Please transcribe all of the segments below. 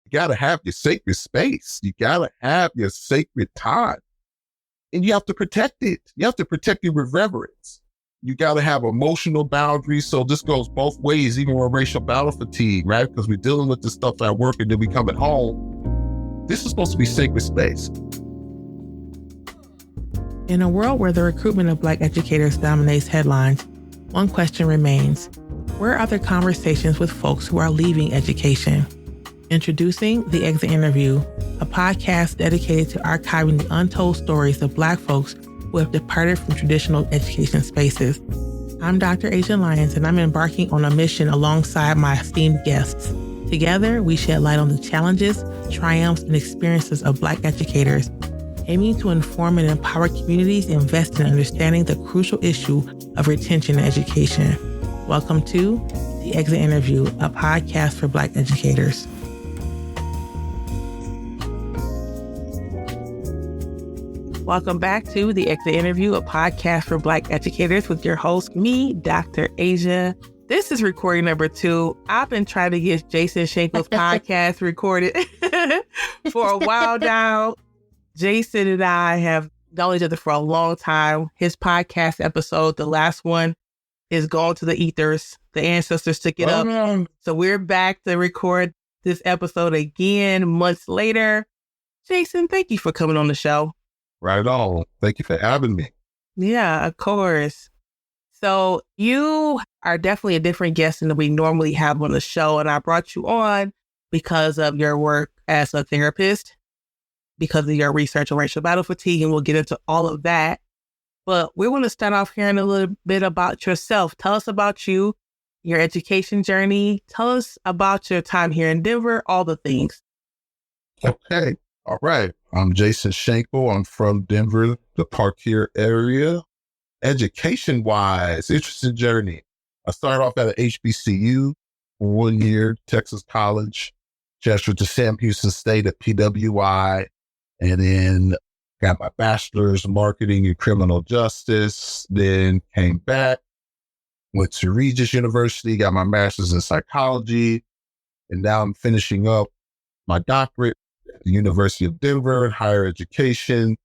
You got to have your sacred space. You got to have your sacred time. And you have to protect it. You have to protect it with reverence. You got to have emotional boundaries. So this goes both ways, even with racial battle fatigue, right? Because we're dealing with this stuff at work and then we come at home. This is supposed to be sacred space. In a world where the recruitment of Black educators dominates headlines, one question remains: where are the conversations with folks who are leaving education? Introducing The Exit Interview, a podcast dedicated to archiving the untold stories of Black folks who have departed from traditional education spaces. I'm Dr. Lyons, and I'm embarking on a mission alongside my esteemed guests. Together, we shed light on the challenges, triumphs, and experiences of Black educators, aiming to inform and empower communities invested in understanding the crucial issue of retention in education. Welcome to The Exit Interview, a podcast for Black educators. Welcome back to The Exit Interview, a podcast for Black educators with your host, me, Dr. Asia. This is recording number 2. I've been trying to get Jason Shankle's podcast recorded for a while now. Jason and I have known each other for a long time. His podcast episode, the last one, is gone to the ethers. The ancestors took it up. So we're back to record this episode again months later. Jason, thank you for coming on the show. Right on. Thank you for having me. Yeah, of course. So you are definitely a different guest than we normally have on the show. And I brought you on because of your work as a therapist, because of your research on racial battle fatigue, and we'll get into all of that. But we want to start off hearing a little bit about yourself. Tell us about you, your education journey. Tell us about your time here in Denver, all the things. Okay. All right. I'm Jason Shankle. I'm from Denver, the Parkhill area. Education-wise, interesting journey. I started off at an HBCU for 1 year, Texas College, transferred to Sam Houston State at PWI, and then got my bachelor's in marketing and criminal justice, then came back, went to Regis University, got my master's in psychology, and now I'm finishing up my doctorate at the University of Denver in higher education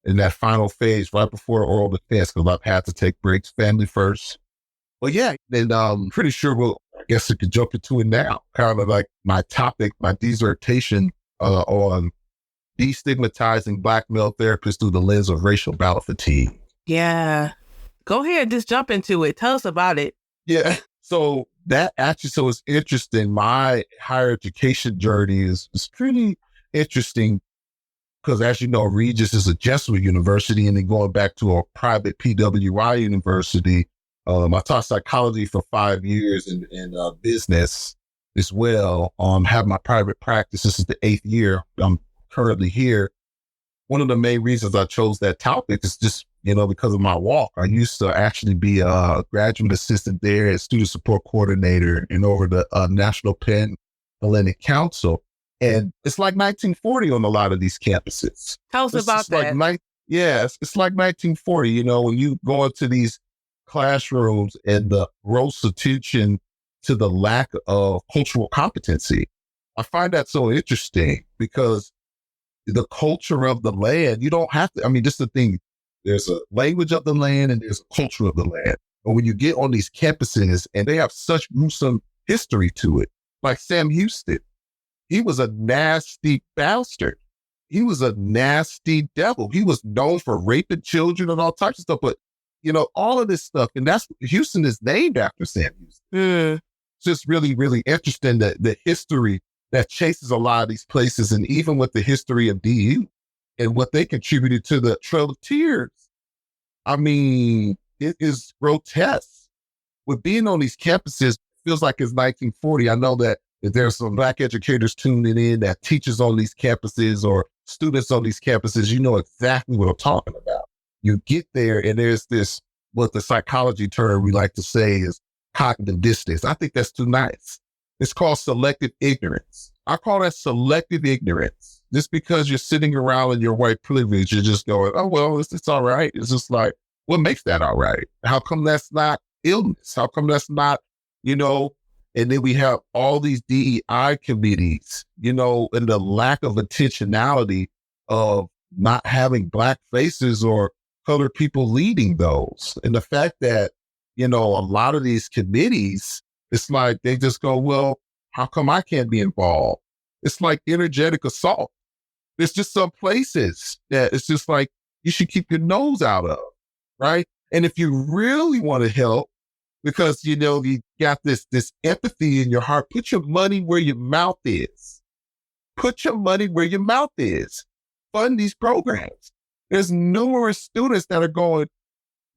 in that final phase right before oral defense, because I've had to take breaks, family first. But yeah, then I'm pretty sure I guess I could jump into it now. Kind of like my topic, my dissertation on destigmatizing Black male therapists through the lens of racial battle fatigue. Yeah. Go ahead, just jump into it. Tell us about it. Yeah. So it's interesting. My higher education journey is pretty interesting because, as you know, Regis is a Jesuit university, and then going back to a private PWI university. I taught psychology for 5 years and business as well. Have my private practice. This is the 8th year I'm currently here. One of the main reasons I chose that topic is just, because of my walk. I used to actually be a graduate assistant there as student support coordinator and over the National Penn Hellenic Council. And it's like 1940 on a lot of these campuses. Tell us about that. It's like 1940, when you go into these classrooms and the gross attention to the lack of cultural competency. I find that so interesting because the culture of the land, you don't have to, this is the thing, there's a language of the land and there's a culture of the land. But when you get on these campuses and they have such gruesome history to it, like Sam Houston, he was a nasty bastard. He was a nasty devil. He was known for raping children and all types of stuff, but all of this stuff, and Houston is named after Sam Houston. It's just really, really interesting that the history that chases a lot of these places, and even with the history of DU and what they contributed to the Trail of Tears. It is grotesque. With being on these campuses, it feels like it's 1940. I know that if there's some Black educators tuning in that teachers on these campuses or students on these campuses, you know exactly what I'm talking about. You get there and there's this, what the psychology term we like to say is cognitive dissonance. I think that's too nice. It's called selective ignorance. I call that selective ignorance. Just because you're sitting around in your white privilege, you're just going, oh, well, it's all right. It's just like, what makes that all right? How come that's not illness? How come that's not, And then we have all these DEI committees, and the lack of intentionality of not having Black faces or colored people leading those. And the fact that, a lot of these committees, it's like they just go, well, how come I can't be involved? It's like energetic assault. There's just some places that it's just like you should keep your nose out of, right? And if you really want to help, because, you got this empathy in your heart, put your money where your mouth is. Put your money where your mouth is. Fund these programs. There's numerous students that are going,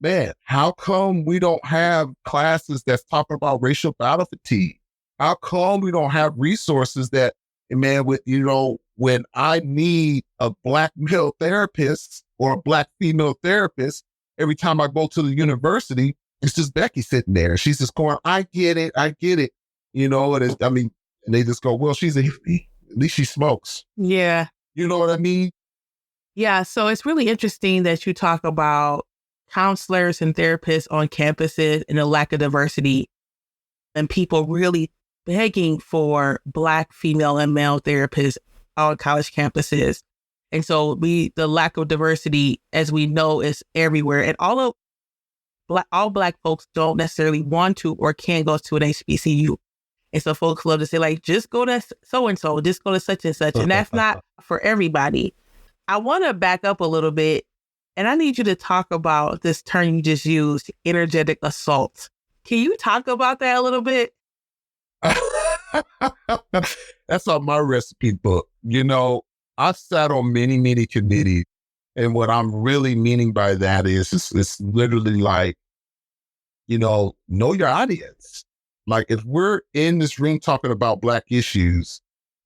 man, how come we don't have classes that's talking about racial battle fatigue? How come we don't have resources that, man, when I need a Black male therapist or a Black female therapist, every time I go to the university, it's just Becky sitting there. She's just going, I get it. And they just go, well, she's a hippie. At least she smokes. Yeah. You know what I mean? Yeah. So it's really interesting that you talk about counselors and therapists on campuses and the lack of diversity and people really begging for Black, female, and male therapists on college campuses. And so the lack of diversity, as we know, is everywhere. And all Black folks don't necessarily want to or can go to an HBCU. And so folks love to say, like, just go to so-and-so, just go to such and such. And that's not for everybody. I want to back up a little bit. And I need you to talk about this term you just used, energetic assault. Can you talk about that a little bit? That's on my recipe book. I've sat on many, many committees. And what I'm really meaning by that is it's literally like, know your audience. Like if we're in this room talking about Black issues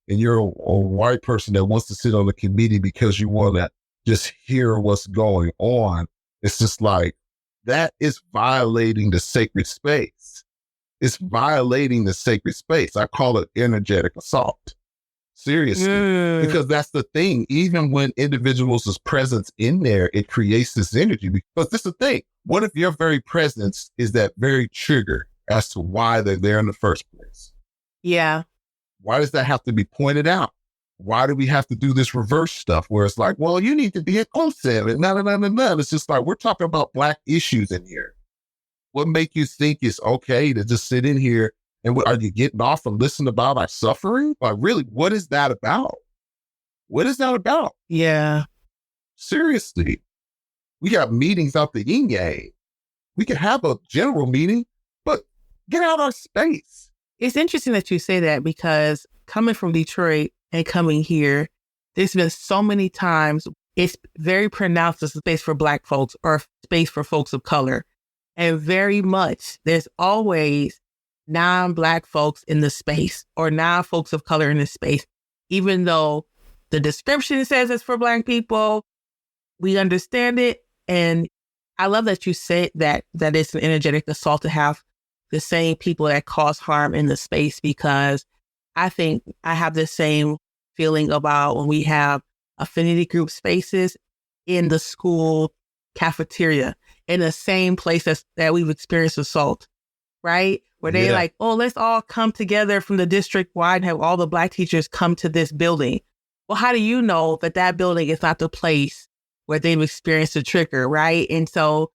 and you're a white person that wants to sit on the committee because you want to just hear what's going on, it's just like, that is violating the sacred space. It's violating the sacred space. I call it energetic assault. Seriously, because that's the thing. Even when individuals' presence in there, it creates this energy. Because this is the thing. What if your very presence is that very trigger as to why they're there in the first place? Yeah. Why does that have to be pointed out? Why do we have to do this reverse stuff where it's like, well, you need to be inclusive and no. It's just like, we're talking about Black issues in here. What make you think it's okay to just sit in here? And what, are you getting off and listening about our suffering? Like, really, what is that about? What is that about? Yeah. Seriously. We got meetings out the yin yang. We can have a general meeting, but get out our space. It's interesting that you say that because coming from Detroit and coming here, there's been so many times it's very pronounced as a space for Black folks or space for folks of color. And very much, there's always non-Black folks in the space or non-folks of color in the space. Even though the description says it's for Black people, we understand it. And I love that you said that it's an energetic assault to have the same people that cause harm in the space, because I think I have the same feeling about when we have affinity group spaces in the school cafeteria, in the same place that we've experienced assault, right? Where they like, oh, let's all come together from the district wide and have all the Black teachers come to this building. Well, how do you know that building is not the place where they've experienced a trigger, right? And so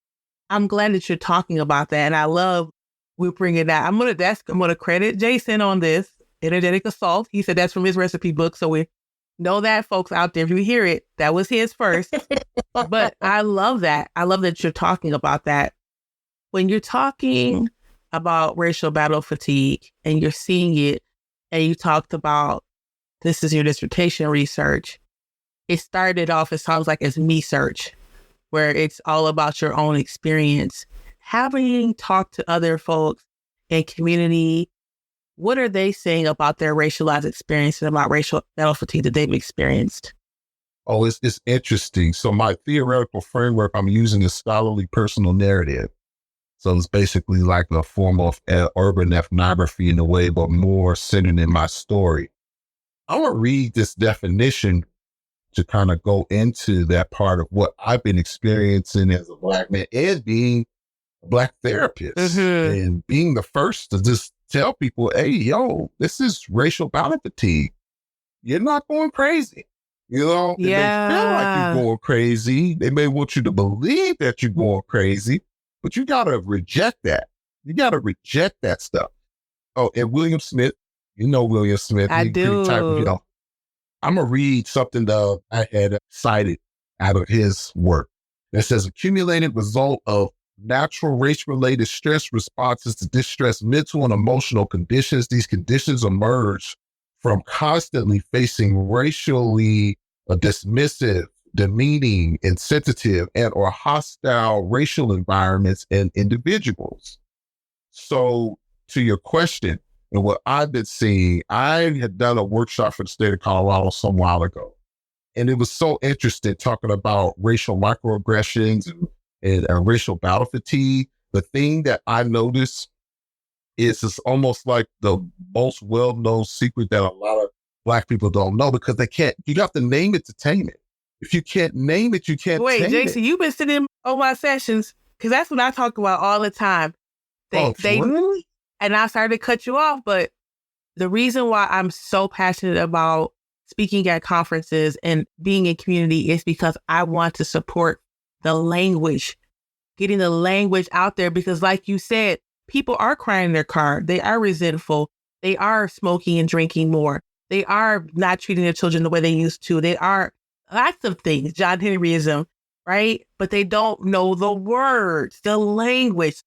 I'm glad that you're talking about that. And I love we bring it out. I'm gonna credit Jason on this energetic assault. He said that's from his recipe book. So we know that, folks out there, if you hear it, that was his first. But I love that. I love that you're talking about that. When you're talking about racial battle fatigue and you're seeing it, and you talked about this is your dissertation research, it started off, it sounds like, as me search, where it's all about your own experience. Having talked to other folks in community, what are they saying about their racialized experience and about racial battle fatigue that they've experienced? Oh, it's interesting. So my theoretical framework, I'm using is scholarly personal narrative. So it's basically like a form of urban ethnography in a way, but more centered in my story. I want to read this definition to kind of go into that part of what I've been experiencing as a Black man and being a Black therapist and being the first to just tell people, hey, yo, this is racial balance fatigue. You're not going crazy. You know, it may feel like you're going crazy. They may want you to believe that you're going crazy, but you got to reject that. You got to reject that stuff. Oh, and William Smith, you know William Smith. I do. I'm going to read something that I had cited out of his work. It says, accumulated result of natural race-related stress responses to distress mental and emotional conditions. These conditions emerge from constantly facing racially dismissive, demeaning, insensitive, and or hostile racial environments and individuals. So to your question, and what I've been seeing, I had done a workshop for the state of Colorado some while ago. And it was so interesting talking about racial microaggressions and racial battle fatigue. The thing that I noticed is it's almost like the most well-known secret that a lot of Black people don't know, because they can't, you have to name it to tame it. If you can't name it, you can't tame Jason, it. you've been sitting on my sessions, because that's what I talk about all the time. Really? And I started to cut you off, but the reason why I'm so passionate about speaking at conferences and being in community is because I want to support the language, getting the language out there, because like you said, people are crying in their car. They are resentful. They are smoking and drinking more. They are not treating their children the way they used to. They are lots of things, John Henryism, right? But they don't know the words, the language.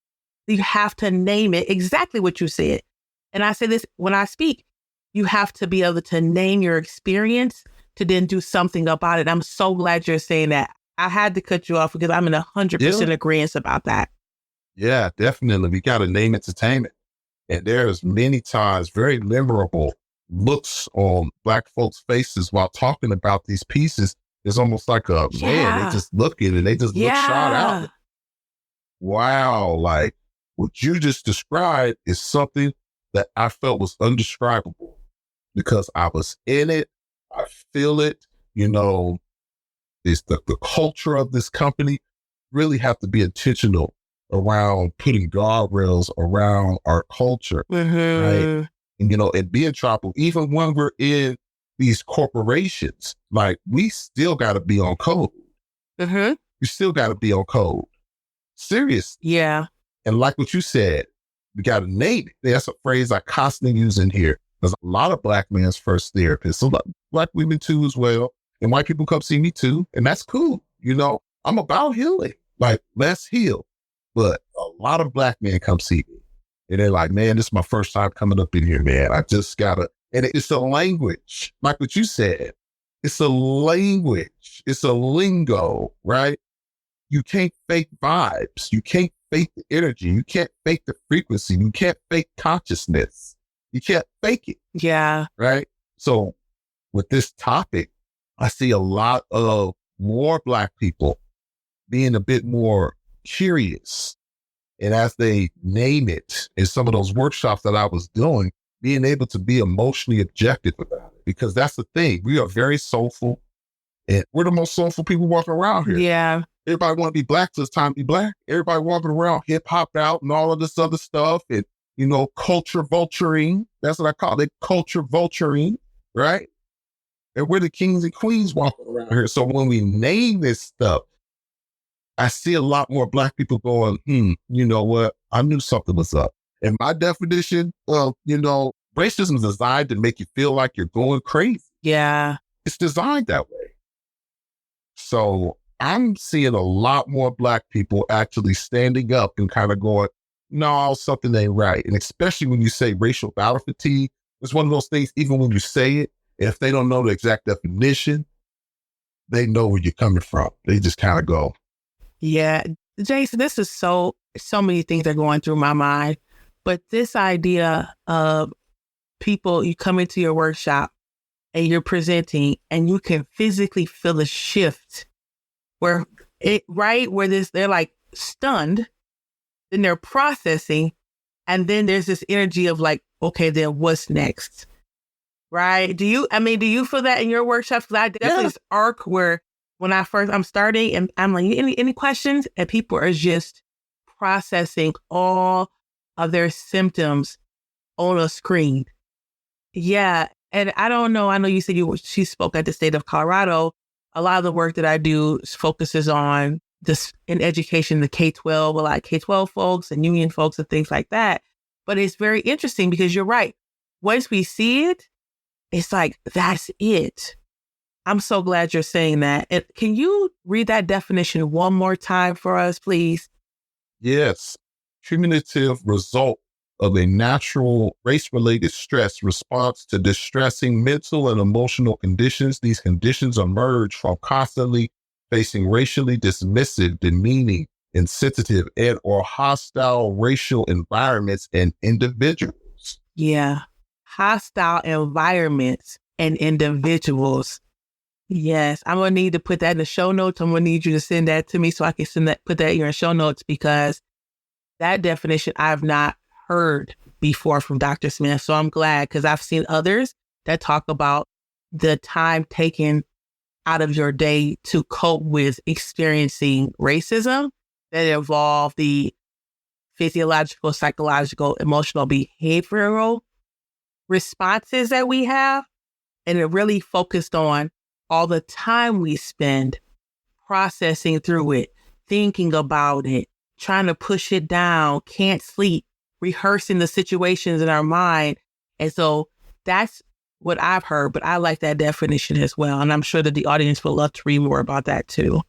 You have to name it exactly what you said. And I say this when I speak, you have to be able to name your experience to then do something about it. I'm so glad you're saying that. I had to cut you off because I'm in 100% agreement about that. Yeah, definitely. We got to name it to tame it. And there's many times very memorable looks on Black folks' faces while talking about these pieces. It's almost like man, they just look at it and they just look shot out. Wow, like what you just described is something that I felt was undescribable because I was in it. I feel it. You know, it's the culture of this company. Really have to be intentional around putting guardrails around our culture, right? And, you know, and being tribal, even when we're in these corporations, like we still got to be on code. You still got to be on code. Serious. Yeah. And like what you said, we got to name it. That's a phrase I constantly use in here. There's a lot of Black men's first therapists, a lot of Black women too as well. And white people come see me too. And that's cool. You know, I'm about healing. Like, let's heal. But a lot of Black men come see me. And they're like, man, this is my first time coming up in here, man. I just gotta, and it's a language. Like what you said, it's a language. It's a lingo, right? You can't fake vibes. You can't fake the energy. You can't fake the frequency. You can't fake consciousness. You can't fake it. Yeah. Right? So with this topic, I see a lot of more Black people being a bit more curious. And as they name it in some of those workshops that I was doing, being able to be emotionally objective about it. Because that's the thing. We are very soulful. And we're the most soulful people walking around here. Yeah. Everybody want to be Black, so it's time to be Black. Everybody walking around hip-hop out and all of this other stuff. And, you know, culture vulturing. That's what I call it, culture vulturing, right? And we're the kings and queens walking around here. So when we name this stuff, I see a lot more Black people going, you know what? I knew something was up. And my definition of, you know, racism is designed to make you feel like you're going crazy. Yeah. It's designed that way. So I'm seeing a lot more Black people actually standing up and kind of going, no, something ain't right. And especially when you say racial battle fatigue, it's one of those things, even when you say it, if they don't know the exact definition, they know where you're coming from. They just kind of go. Yeah. Jason, this is so many things are going through my mind. But this idea of people, you come into your workshop and you're presenting and you can physically feel a shift where they're like stunned, then they're processing, and then there's this energy of like, okay, then what's next? Right? Do you feel that in your workshops? Because I definitely this arc where when I'm starting and I'm like, any questions? And people are just processing all of their symptoms on a screen. Yeah. And I don't know. I know you said she spoke at the state of Colorado. A lot of the work that I do focuses on this in education, the K-12, a lot of K-12 folks and union folks and things like that. But it's very interesting because you're right. Once we see it, it's like, that's it. I'm so glad you're saying that. And can you read that definition one more time for us, please? Yes. Cumulative result of a natural race-related stress response to distressing mental and emotional conditions. These conditions emerge from constantly facing racially dismissive, demeaning, insensitive, and or hostile racial environments and individuals. Yeah. Hostile environments and individuals. Yes. I'm going to need to put that in the show notes. I'm going to need you to send that to me so I can put that in your show notes, because that definition I've not heard before from Dr. Smith. So I'm glad, because I've seen others that talk about the time taken out of your day to cope with experiencing racism that involve the physiological, psychological, emotional, behavioral responses that we have. And it really focused on all the time we spend processing through it, thinking about it, trying to push it down, can't sleep, rehearsing the situations in our mind. And so that's what I've heard, but I like that definition as well. And I'm sure that the audience would love to read more about that too.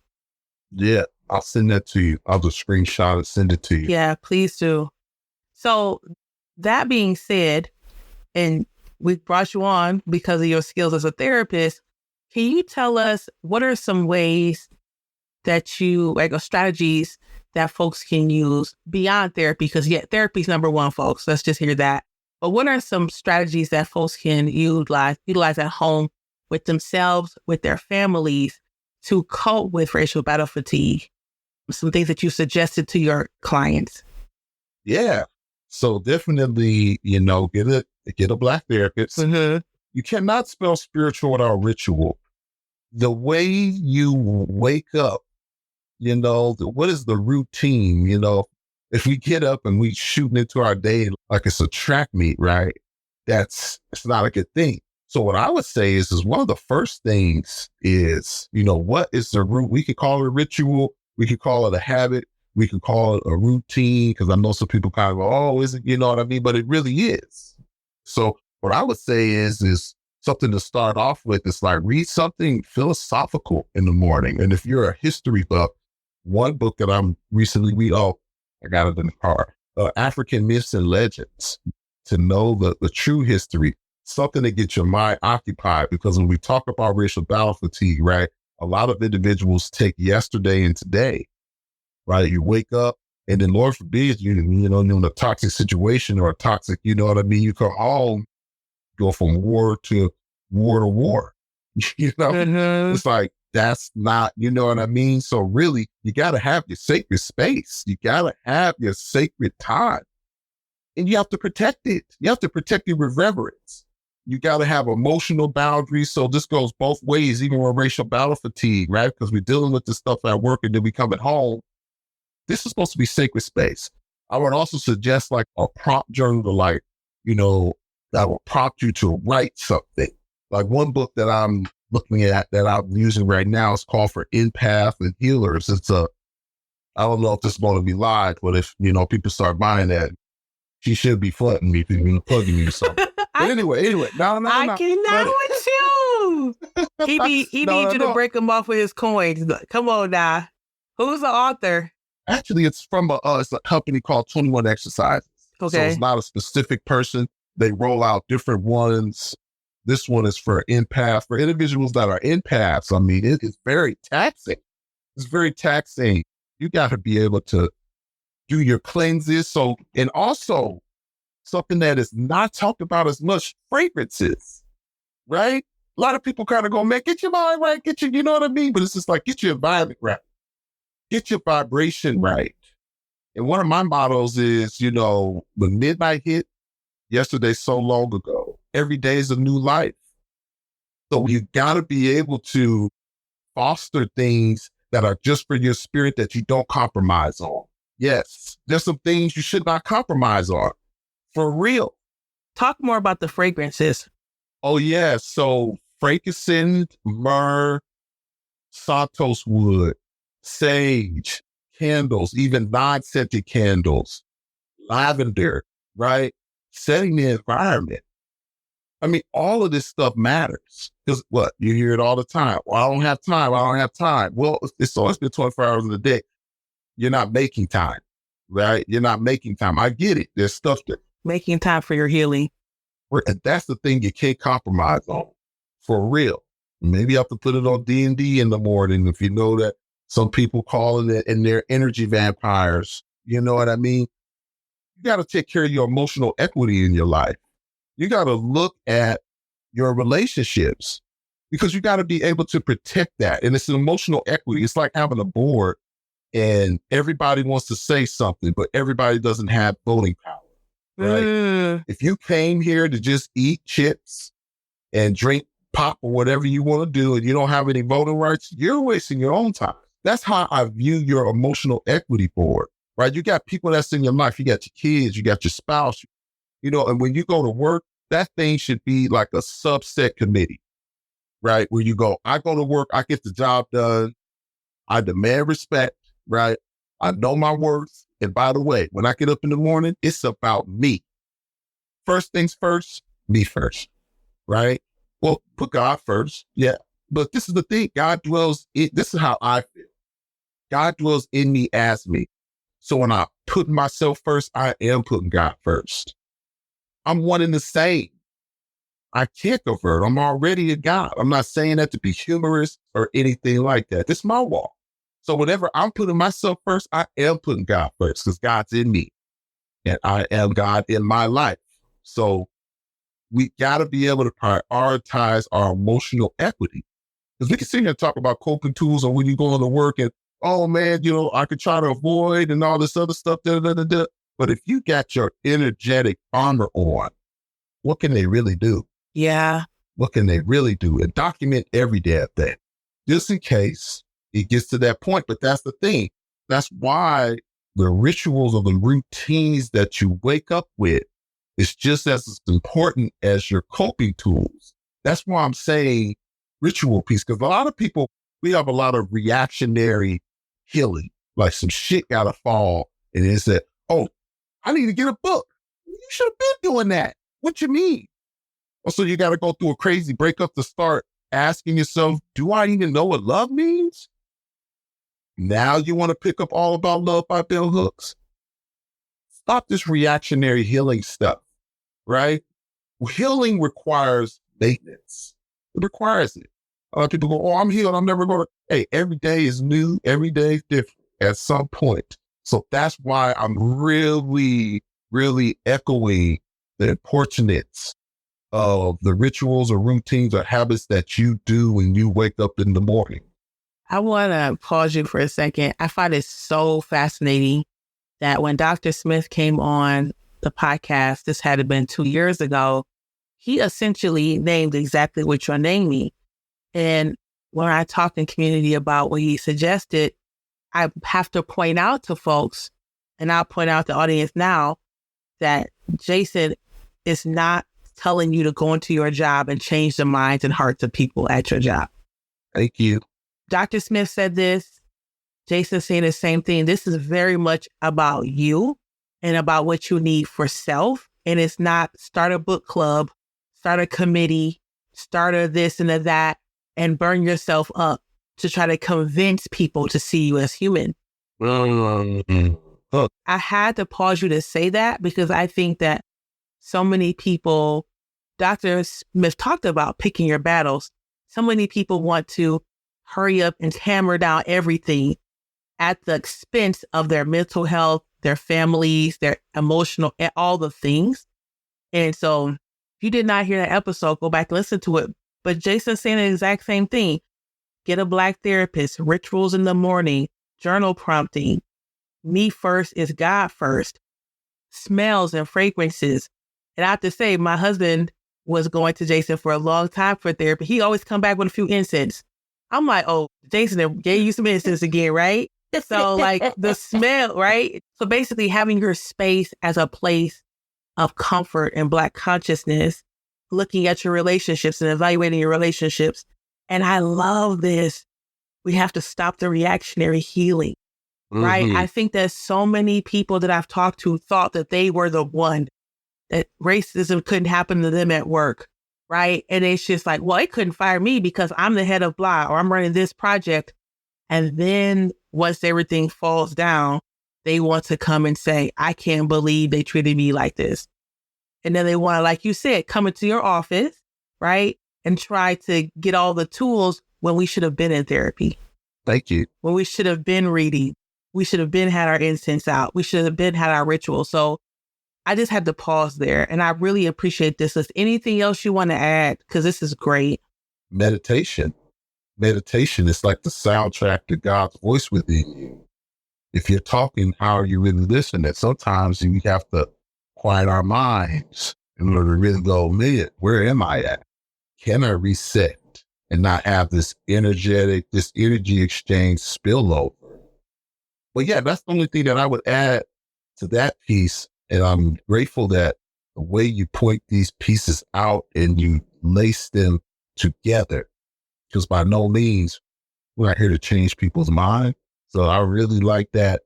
Yeah, I'll send that to you. I'll just screenshot and send it to you. Yeah, please do. So that being said, and we brought you on because of your skills as a therapist, can you tell us what are some ways that you, like, strategies that folks can use beyond therapy? Because therapy is number one, folks. Let's just hear that. But what are some strategies that folks can utilize at home with themselves, with their families, to cope with racial battle fatigue? Some things that you suggested to your clients. Yeah. So definitely, get a Black therapist. Mm-hmm. You cannot spell spiritual without ritual. The way you wake up, what is the routine? If we get up and we shooting into our day like it's a track meet, right? It's not a good thing. So what I would say is one of the first things is, what is the root? We could call it a ritual. We could call it a habit. We could call it a routine, because I know some people kind of go, oh, is it? You know what I mean? But it really is. So what I would say is something to start off with. It's like, read something philosophical in the morning. And if you're a history buff, one book that I'm recently I got it in the car, African Myths and Legends, to know the true history, something to get your mind occupied. Because when we talk about racial battle fatigue, right, a lot of individuals take yesterday and today, right? You wake up and then, Lord forbid, you're in a toxic situation or a toxic, you come home, go from war to war. Mm-hmm. It's like, that's not, you know what I mean? So really, you got to have your sacred space. You got to have your sacred time, and you have to protect it. You have to protect it with reverence. You got to have emotional boundaries. So this goes both ways, even with racial battle fatigue, right? Because we're dealing with this stuff at work, and then we come at home. This is supposed to be sacred space. I would also suggest like a prompt journal, that will prompt you to write something. Like one book that I'm looking at that I'm using right now is called For Empath and Healers. I don't know if this is going to be live, but if, people start buying that, she should be flooding me, plugging me or something. But anyway, no. I cannot with you. He needs you to break him off with his coins. Come on now. Who's the author? Actually, it's from it's a company called 21 Exercises. Okay. So it's not a specific person. They roll out different ones. This one is for empaths, for individuals that are empaths. I mean, it is very taxing. It's very taxing. You got to be able to do your cleanses. So, and also something that is not talked about as much, fragrances, right? A lot of people kind of go, man, get your mind right, you know what I mean? But it's just like, get your environment right. Get your vibration right. And one of my mottos is, when midnight hit, yesterday so long ago, every day is a new life. So you got to be able to foster things that are just for your spirit that you don't compromise on. Yes, there's some things you should not compromise on. For real. Talk more about the fragrances. Oh, yeah. So frankincense, myrrh, santos wood, sage, candles, even non-scented candles, lavender, right? Setting the environment. I mean, all of this stuff matters because what? You hear it all the time. Well, I don't have time. I don't have time. Well, it's always been 24 hours in a day. You're not making time, right? You're not making time. I get it. There's stuff that Making time for your healing. and that's the thing you can't compromise on, for real. Maybe you have to put it on D&D in the morning if you know that some people call it and they're energy vampires. You know what I mean? You got to take care of your emotional equity in your life. You got to look at your relationships because you got to be able to protect that. And it's an emotional equity. It's like having a board and everybody wants to say something, but everybody doesn't have voting power. Right. If you came here to just eat chips and drink pop or whatever you want to do, and you don't have any voting rights, you're wasting your own time. That's how I view your emotional equity board, right? You got people that's in your life. You got your kids, you got your spouse, and when you go to work, that thing should be like a subset committee, right? Where you go, I go to work, I get the job done. I demand respect, right? I know my worth. And by the way, when I get up in the morning, it's about me. First things first, me first, right? Well, put God first, yeah. But this is the thing, this is how I feel. God dwells in me as me. So when I put myself first, I am putting God first. I'm one and the same. I can't convert. I'm already a God. I'm not saying that to be humorous or anything like that. This is my walk. So whenever I'm putting myself first, I am putting God first because God's in me and I am God in my life. So we got to be able to prioritize our emotional equity because we can sit here and talk about coping tools or when you go into work and, oh man, I could try to avoid and all this other stuff. But if you got your energetic armor on, what can they really do? Yeah. What can they really do? And document every damn thing just in case it gets to that point. But that's the thing. That's why the rituals or the routines that you wake up with is just as important as your coping tools. That's why I'm saying ritual piece, because a lot of people, we have a lot of reactionary healing, like some shit got to fall. And it said, oh, I need to get a book. You should have been doing that. What you mean? So you got to go through a crazy breakup to start asking yourself, do I even know what love means? Now you want to pick up All About Love by Bell Hooks? Stop this reactionary healing stuff, right? Healing requires maintenance. It requires it. A lot of people go, oh, I'm healed. I'm never going to. Hey, every day is new. Every day is different at some point. So that's why I'm really, really echoing the importance of the rituals or routines or habits that you do when you wake up in the morning. I want to pause you for a second. I find it so fascinating that when Dr. Smith came on the podcast, this had been 2 years ago, he essentially named exactly what you're naming. And when I talked in community about what he suggested, I have to point out to folks, and I'll point out to the audience now, that Jason is not telling you to go into your job and change the minds and hearts of people at your job. Thank you. Dr. Smith said this. Jason's saying the same thing. This is very much about you and about what you need for self. And it's not start a book club, start a committee, start a this and a that, and burn yourself up to try to convince people to see you as human. I had to pause you to say that because I think that so many people, Dr. Smith talked about picking your battles. So many people want to hurry up and hammer down everything at the expense of their mental health, their families, their emotional, and all the things. And so if you did not hear that episode, go back and listen to it. But Jason's saying the exact same thing. Get a Black therapist, rituals in the morning, journal prompting. Me first is God first. Smells and fragrances. And I have to say, my husband was going to Jason for a long time for therapy. He always come back with a few incense. I'm like, oh, Jason gave you some incense again, right? So like the smell, right? So basically having your space as a place of comfort and Black consciousness, looking at your relationships and evaluating your relationships. And I love this. We have to stop the reactionary healing, right? I think that so many people that I've talked to thought that they were the one, that racism couldn't happen to them at work, right? And it's just like, well, it couldn't fire me because I'm the head of blah, or I'm running this project. And then once everything falls down, they want to come and say, I can't believe they treated me like this. And then they want to, like you said, come into your office, right? And try to get all the tools when we should have been in therapy. Thank you. When we should have been reading. We should have been had our incense out. We should have been had our ritual. So I just had to pause there. And I really appreciate this. Is anything else you want to add? Because this is great. Meditation. Meditation is like the soundtrack to God's voice within you. If you're talking, how are you really listening? Sometimes we have to quiet our minds in order to really go, man, where am I at? Can I reset and not have this energy exchange spillover? But yeah, that's the only thing that I would add to that piece. And I'm grateful that the way you point these pieces out and you lace them together, because by no means we're not here to change people's mind. So I really like that.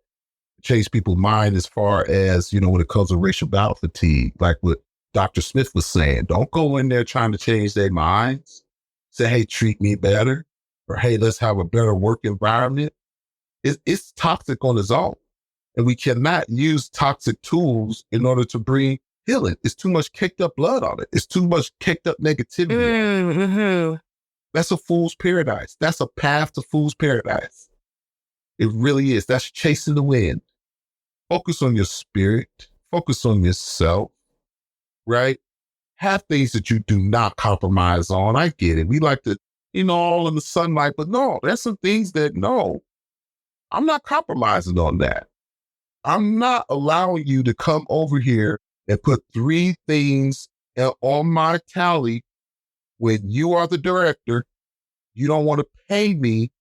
Change people's mind as far as, when it comes to racial battle fatigue, like what Dr. Smith was saying. Don't go in there trying to change their minds. Say, hey, treat me better, or hey, let's have a better work environment. It's toxic on its own. And we cannot use toxic tools in order to bring healing. It's too much kicked up blood on it. It's too much kicked up negativity. Mm-hmm. That's a fool's paradise. That's a path to fool's paradise. It really is. That's chasing the wind. Focus on your spirit. Focus on yourself, right? Have things that you do not compromise on. I get it. We like to, all in the sunlight, but no, there's some things that, no, I'm not compromising on that. I'm not allowing you to come over here and put 3 things on my tally when you are the director. You don't want to pay me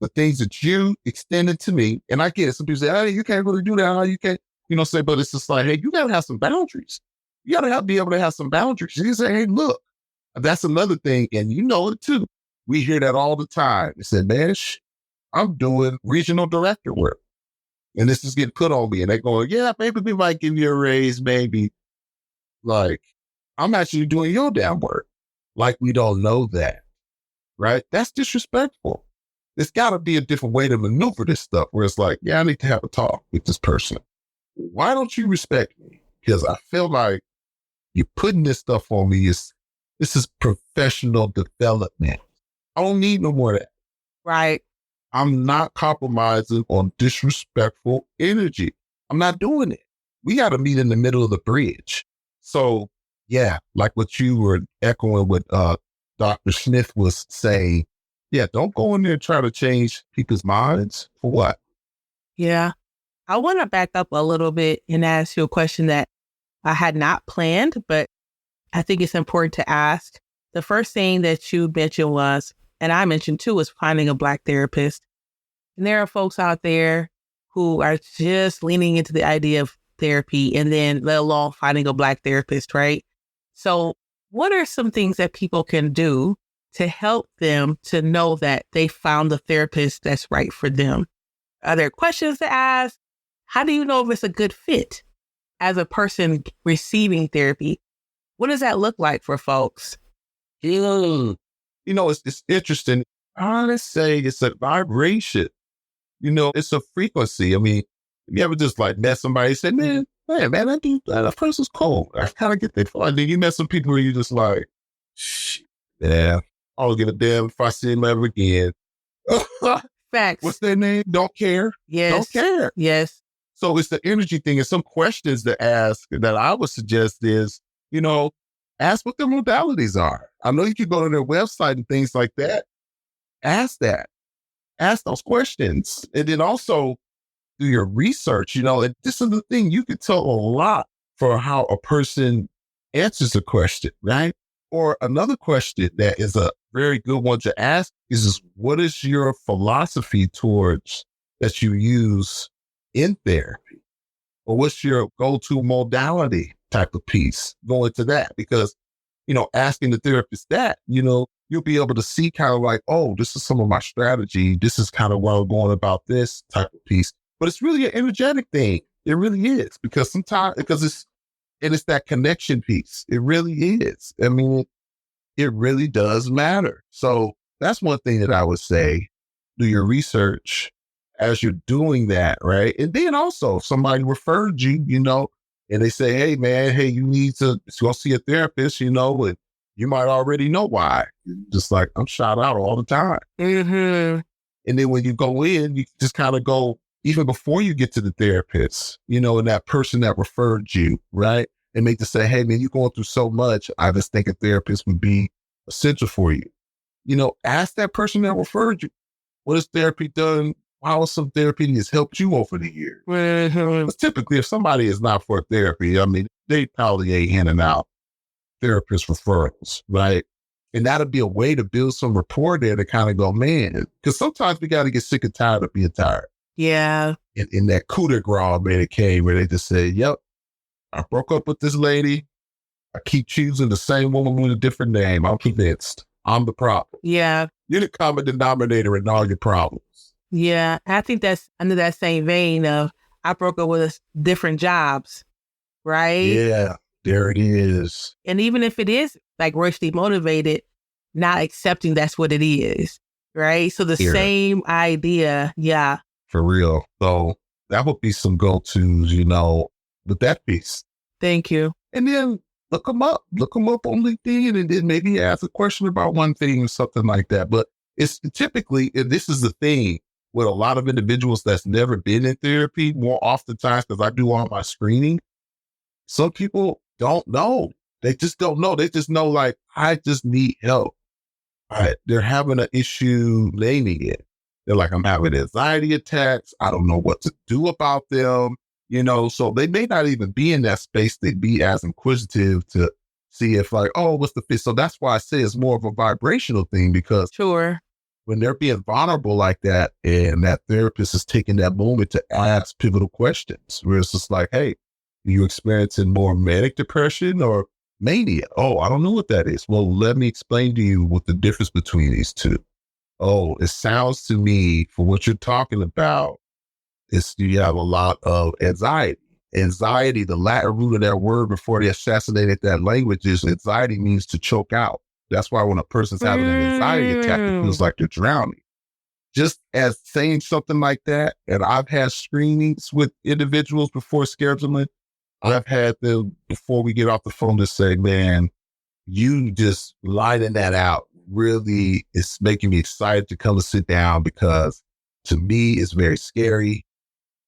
the things that you extended to me. And I get it. Some people say, hey, you can't really do that. You can't, say, but it's just like, hey, you got to have some boundaries. You got to be able to have some boundaries. You say, hey, look, that's another thing. And you know it too. We hear that all the time. They said, man, I'm doing regional director work. And this is getting put on me. And they're going, yeah, maybe we might give you a raise, maybe. Like, I'm actually doing your damn work. Like, we don't know that, right? That's disrespectful. There's got to be a different way to maneuver this stuff where it's like, yeah, I need to have a talk with this person. Why don't you respect me? Because I feel like you're putting this stuff on me. This is professional development. I don't need no more of that. Right. I'm not compromising on disrespectful energy. I'm not doing it. We got to meet in the middle of the bridge. So, yeah, like what you were echoing what Dr. Smith was saying, yeah, don't go in there and try to change people's minds. For what? Yeah. I want to back up a little bit and ask you a question that I had not planned, but I think it's important to ask. The first thing that you mentioned was, and I mentioned too, was finding a Black therapist. And there are folks out there who are just leaning into the idea of therapy and then let alone finding a Black therapist, right? So what are some things that people can do to help them to know that they found the therapist that's right for them? Are there questions to ask? How do you know if it's a good fit as a person receiving therapy? What does that look like for folks? It's interesting. I would say it's a vibration. It's a frequency. I mean, you ever just like met somebody and say, man, that person's cool. I kind of get that feeling. Then you met some people where you just like, yeah, I don't give a damn if I see them ever again. Facts. What's their name? Don't care. Yes. Don't care. Yes. So it's the energy thing. And some questions to ask that I would suggest is, ask what their modalities are. I know you can go to their website and things like that. Ask that. Ask those questions. And then also do your research, and this is the thing, you can tell a lot for how a person answers a question, right? Or another question that is a very good one to ask is what is your philosophy towards that you use in therapy? Or what's your go-to modality type of piece, go into that because, asking the therapist that, you'll be able to see kind of like, oh, this is some of my strategy. This is kind of where I'm going about this type of piece. But it's really an energetic thing. It really is because it's that connection piece. It really is. I mean, it really does matter. So that's one thing that I would say, do your research as you're doing that, right? And then also if somebody referred you, and they say, hey man, hey, you need to go see a therapist, and you might already know why. Just like I'm shot out all the time. Mm-hmm. And then when you go in, you just kind of go, even before you get to the therapist, and that person that referred you, right? And they just say, hey man, you're going through so much. I just think a therapist would be essential for you. Ask that person that referred you, what has therapy done? How some therapy has helped you over the years? Because typically, if somebody is not for therapy, I mean, they probably ain't handing out therapist referrals, right? And that'll be a way to build some rapport there to kind of go, man, because sometimes we got to get sick and tired of being tired. Yeah. In that coup de grace, man, it came where they just said, yep, I broke up with this lady. I keep choosing the same woman with a different name. I'm convinced I'm the problem. Yeah. You're the common denominator in all your problems. Yeah. I think that's under that same vein of I broke up with different jobs, right? Yeah, there it is. And even if it is like racially motivated, not accepting that's what it is, right? So the same idea. Yeah. For real. So that would be some go-tos, with that piece. Thank you. And then look them up on LinkedIn, and then maybe ask a question about one thing or something like that. But it's typically, and this is the thing with a lot of individuals that's never been in therapy, more oftentimes, because I do all my screening, some people don't know. They just don't know. They just know, like, I just need help. They're having an issue naming it. They're like, I'm having anxiety attacks. I don't know what to do about them. So they may not even be in that space. They'd be as inquisitive to see if like, oh, what's the fit? So that's why I say it's more of a vibrational thing, because sure, when they're being vulnerable like that, and that therapist is taking that moment to ask pivotal questions, where it's just like, hey, are you experiencing more manic depression or mania? Oh, I don't know what that is. Well, let me explain to you what the difference between these two. Oh, it sounds to me, for what you're talking about, you have a lot of anxiety. Anxiety, the Latin root of that word before they assassinated that language, is anxiety means to choke out. That's why when a person's having an anxiety attack, it feels like they're drowning. Just as saying something like that, and I've had screenings with individuals before scheduling, I've had them, before we get off the phone, to say, man, you just lining that out really is making me excited to come and sit down, because to me, it's very scary.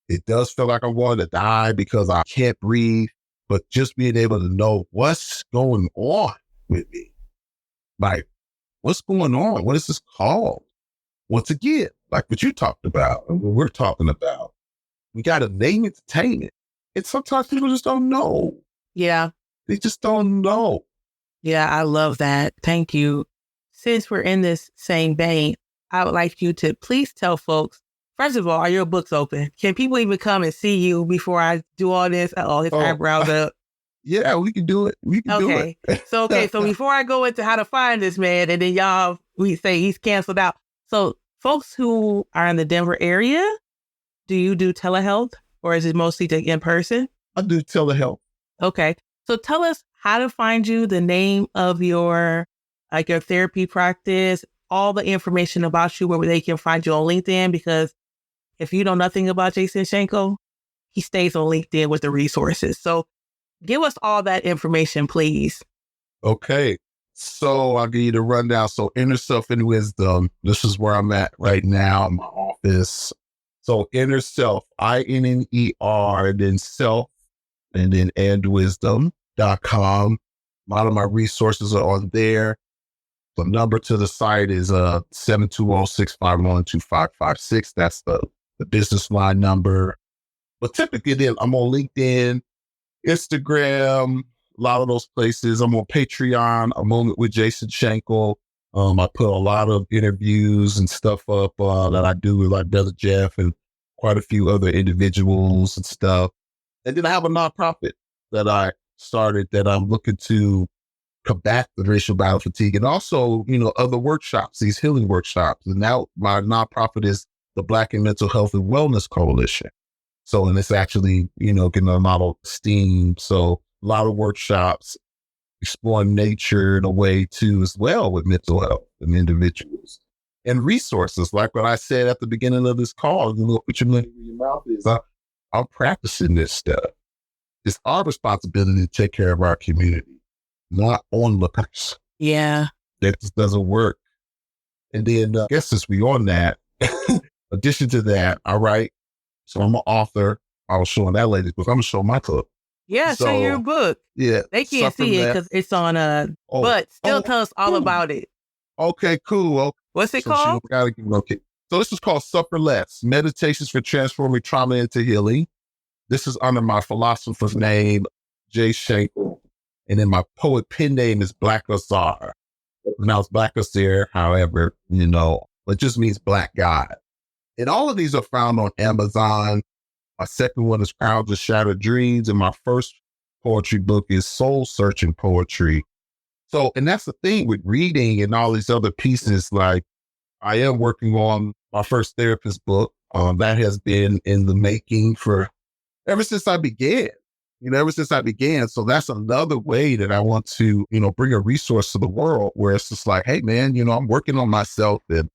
It does feel like I want to die because I can't breathe, but just being able to know what's going on with me. Like, what's going on? What is this called? Once again, like what you talked about and what we're talking about, we got to name it to tame it. And sometimes people just don't know. Yeah. They just don't know. Yeah, I love that. Thank you. Since we're in this same vein, I would like you to please tell folks, first of all, are your books open? Can people even come and see you before I do all this? His eyebrows up. Yeah, we can do it. We can do it. So before I go into how to find this man, and then we say he's canceled out. So folks who are in the Denver area, do you do telehealth, or is it mostly in person? I do telehealth. Okay. So tell us how to find you, the name of your therapy practice, all the information about you, where they can find you on LinkedIn, because if you know nothing about Jason Shankle, he stays on LinkedIn with the resources. So give us all that information, please. Okay. So I'll give you the rundown. So Inner Self and Wisdom, this is where I'm at right now in my office. So Inner Self, INNER, and then self, and then andwisdom.com. A lot of my resources are on there. The number to the site is 720-651-2556. That's the business line number. But typically then I'm on LinkedIn, Instagram, a lot of those places. I'm on Patreon, A Moment with Jason Shankle. I put a lot of interviews and stuff up that I do with like Brother Jeff and quite a few other individuals and stuff. And then I have a nonprofit that I started that I'm looking to combat the racial battle fatigue, and also, other workshops, these healing workshops. And now my nonprofit is the Black and Mental Health and Wellness Coalition. So, and it's actually, getting a lot of steam. So a lot of workshops exploring nature in a way too, as well, with mental health and individuals, and resources. Like what I said at the beginning of this call, put your money where your mouth is. I'm practicing this stuff. It's our responsibility to take care of our community, not onlookers. Yeah. That just doesn't work. And then I guess since we on that, addition to that, all right, so I'm an author. I was showing that lady's book. I'm going to show my book. Yeah, So, show your book. Yeah. They can't see it because it's on but still tell us all about it. Okay, cool. What's it called? Okay. So this is called Suffer Less, Meditations for Transforming Trauma into Healing. This is under my philosopher's name, Jason Shankle. And then my poet pen name is Black Azar. Pronounced Black Azar, however, it just means black God. And all of these are found on Amazon. My second one is Crowns of Shattered Dreams. And my first poetry book is Soul Searching Poetry. So, and that's the thing with reading and all these other pieces. Like, I am working on my first therapist book. That has been in the making ever since I began. So that's another way that I want to, bring a resource to the world where it's just like, hey, man, I'm working on myself and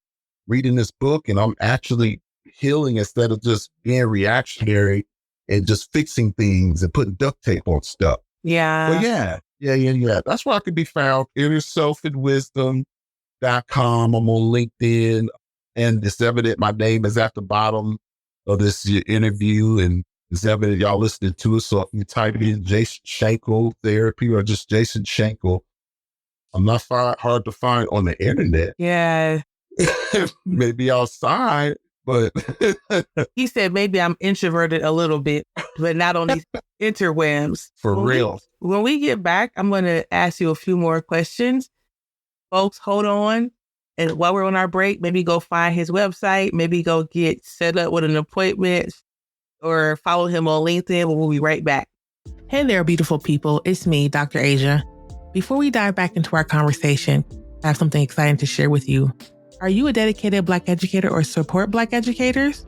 reading this book, and I'm actually healing instead of just being reactionary and just fixing things and putting duct tape on stuff. Yeah. But yeah. That's where I could be found. InnerSelfAndWisdom.com. I'm on LinkedIn, and it's evident my name is at the bottom of this interview, and it's evident y'all listening to it. So if you type in Jason Shankle Therapy or just Jason Shankle, I'm not hard to find on the internet. Yeah. Maybe outside, but he said maybe I'm introverted a little bit, but not on these interwebs. For real. When we get back, I'm going to ask you a few more questions. Folks, hold on. And while we're on our break, maybe go find his website, maybe go get set up with an appointment or follow him on LinkedIn. We'll be right back. Hey there, beautiful people. It's me, Dr. Asia. Before we dive back into our conversation, I have something exciting to share with you. Are you a dedicated Black educator or support Black educators?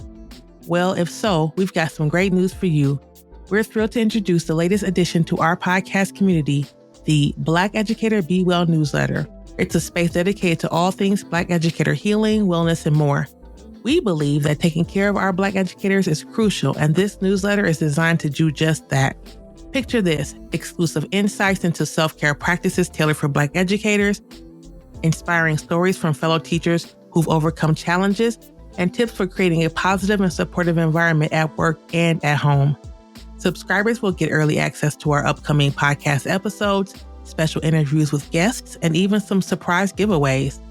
Well, if so, we've got some great news for you. We're thrilled to introduce the latest addition to our podcast community, the Black Educator Be Well newsletter. It's a space dedicated to all things Black educator healing, wellness, and more. We believe that taking care of our Black educators is crucial, and this newsletter is designed to do just that. Picture this: exclusive insights into self-care practices tailored for Black educators, inspiring stories from fellow teachers who've overcome challenges, and tips for creating a positive and supportive environment at work and at home. Subscribers will get early access to our upcoming podcast episodes, special interviews with guests, and even some surprise giveaways.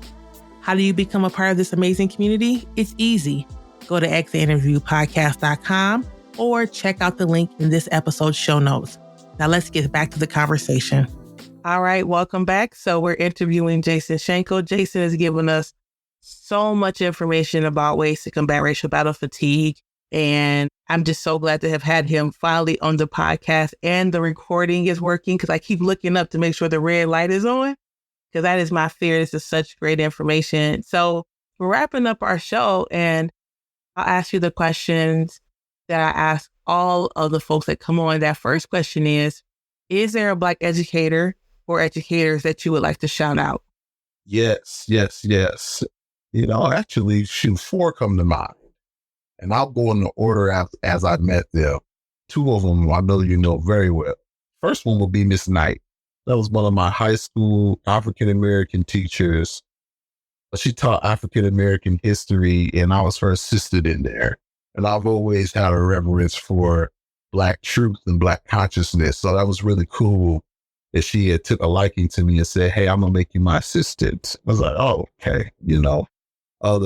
How do you become a part of this amazing community? It's easy. Go to exitinterviewpodcast.com or check out the link in this episode's show notes. Now let's get back to the conversation. All right, welcome back. So we're interviewing Jason Shankle. Jason has given us so much information about ways to combat racial battle fatigue. And I'm just so glad to have had him finally on the podcast, and the recording is working, because I keep looking up to make sure the red light is on, because that is my fear. This is such great information. So we're wrapping up our show, and I'll ask you the questions that I ask all of the folks that come on. That first question is there a Black educator or educators that you would like to shout out? Yes. Actually, 4 come to mind. And I'll go in the order as I met them. 2 of them I know you know very well. First one will be Miss Knight. That was one of my high school African-American teachers. She taught African-American history, and I was her assistant in there. And I've always had a reverence for Black truth and Black consciousness. So that was really cool that she had took a liking to me and said, hey, I'm going to make you my assistant. I was like, oh, okay. The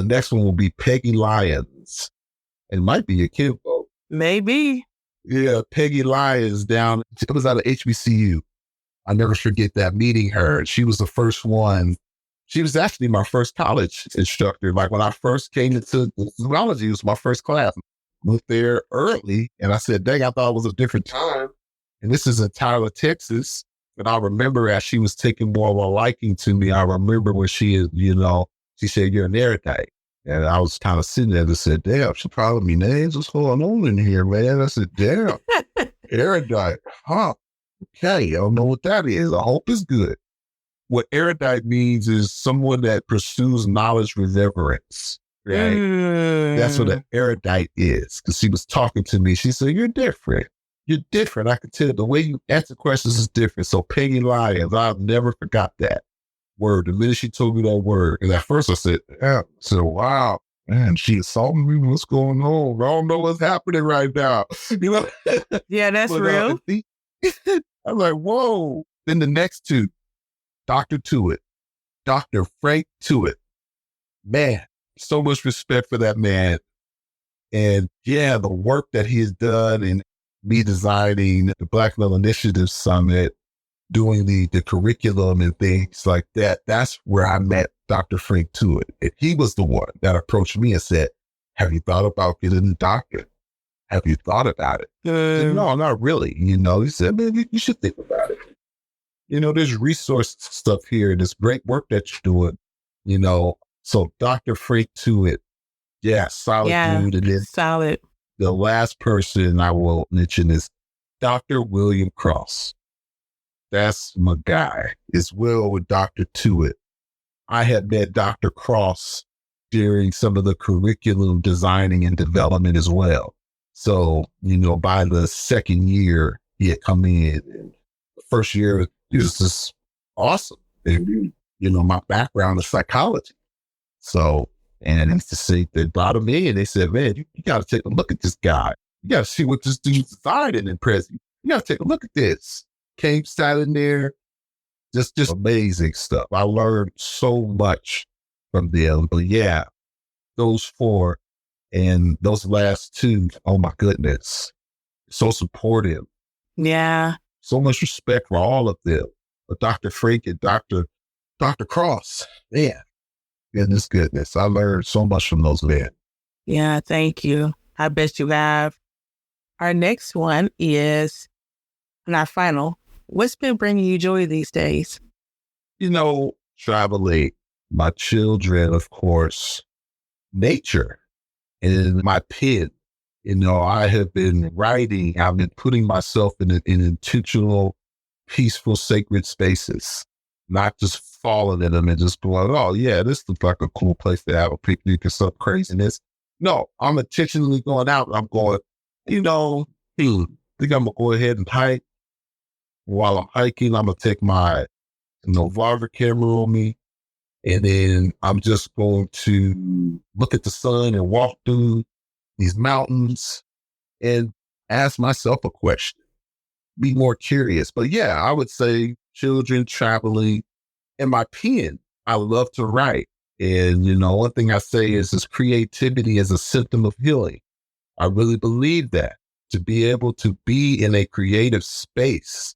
next one will be Peggy Lyons. It might be a kid vote. Maybe. Yeah, Peggy Lyons it was out of HBCU. I never forget that, meeting her. She was the first one. She was actually my first college instructor. Like when I first came into zoology, it was my first class. Moved there early, and I said, dang, I thought it was a different time. And this is in Tyler, Texas. And I remember as she was taking more of a liking to me, I remember when she is, she said, "You're an erudite." And I was kind of sitting there and said, "Damn, she calling me names. What's going on in here, man?" I said, "Damn, erudite. Huh. Okay, I don't know what that is. I hope it's good." What erudite means is someone that pursues knowledge with reverence, right? That's what an erudite is. Because she was talking to me. She said, "You're different. You're different. I can tell the way you answer questions is different." So Peggy Lyons, I've never forgot that word. The minute she told me that word, and at first I said, "Yeah." I said, "Wow, man, she assaulting me. What's going on? I don't know what's happening right now." Yeah, that's but, real. I'm like, whoa. Then the next two, Dr. Tuitt, Dr. Frank Tuitt. Man, so much respect for that man. And yeah, the work that he has done in me designing the Black Male Initiative Summit, doing the curriculum and things like that, that's where I met Dr. Frank Tuitt. And he was the one that approached me and said, "Have you thought about getting a doctorate? Have you thought about it?" I said, "No, not really." He said, "Man, you should think about it. There's resource stuff here and this great work that you're doing. So Dr. Frank Tuitt, yeah, solid dude. And then solid. The last person I will mention is Dr. William Cross. That's my guy as well with Dr. Tuitt. I had met Dr. Cross during some of the curriculum designing and development as well. So, by the second year, he had come in. And the first year, it was just awesome. And, my background is psychology. So, and they brought him in. They said, "Man, you got to take a look at this guy. You got to see what this dude's designing and present. You got to take a look at this." Came, sat in there, just amazing stuff. I learned so much from them. But yeah, those four and those last two, oh my goodness, so supportive. Yeah. So much respect for all of them. But Dr. Frank and Dr. Cross, man, goodness. I learned so much from those men. Yeah, thank you. I bet you have. Our next one is, and our final, what's been bringing you joy these days? Traveling, my children, of course, nature, and my pen. I have been writing. I've been putting myself in intentional, peaceful, sacred spaces, not just falling in them and just going, "Oh yeah, this looks like a cool place to have a picnic or some craziness." No, I'm intentionally going out. I'm going, think I'm gonna go ahead and hike. While I'm hiking, I'm gonna take my vlogger camera on me, and then I'm just going to look at the sun and walk through these mountains and ask myself a question, be more curious. But yeah, I would say children, traveling, and my pen. I love to write. And, one thing I say is this creativity is a symptom of healing. I really believe that. To be able to be in a creative space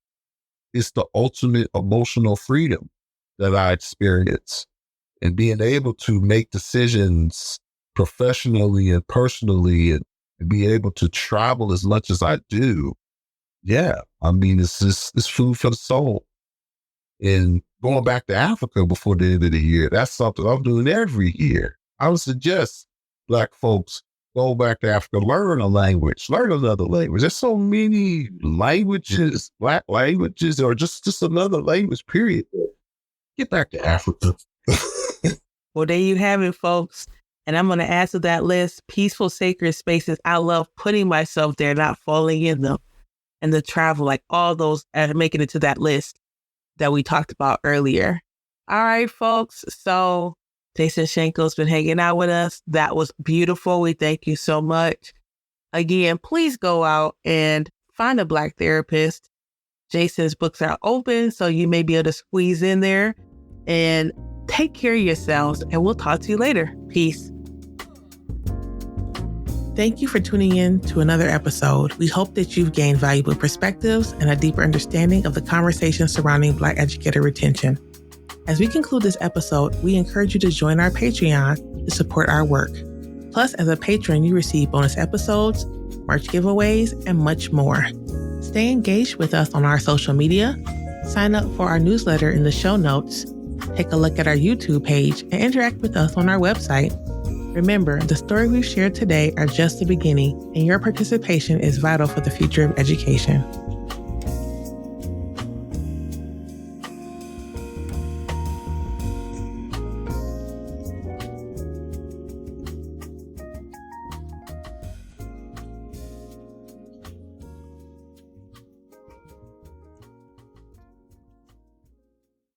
is the ultimate emotional freedom that I experience. And being able to make decisions professionally and personally and be able to travel as much as I do. Yeah. It's food for the soul. And going back to Africa before the end of the year, that's something I'm doing every year. I would suggest Black folks go back to Africa, learn a language, learn another language. There's so many languages, Black languages, or just another language, period. Get back to Africa. Well, there you have it, folks. And I'm going to add to that list, peaceful, sacred spaces. I love putting myself there, not falling in them. And the travel, like all those, making it to that list that we talked about earlier. All right, folks. So Jason Shankle's been hanging out with us. That was beautiful. We thank you so much. Again, please go out and find a Black therapist. Jason's books are open, so you may be able to squeeze in there. And take care of yourselves, and we'll talk to you later. Peace. Thank you for tuning in to another episode. We hope that you've gained valuable perspectives and a deeper understanding of the conversation surrounding Black educator retention. As we conclude this episode, we encourage you to join our Patreon to support our work. Plus, as a patron, you receive bonus episodes, merch giveaways, and much more. Stay engaged with us on our social media, sign up for our newsletter in the show notes, take a look at our YouTube page, and interact with us on our website. Remember, the stories we've shared today are just the beginning, and your participation is vital for the future of education.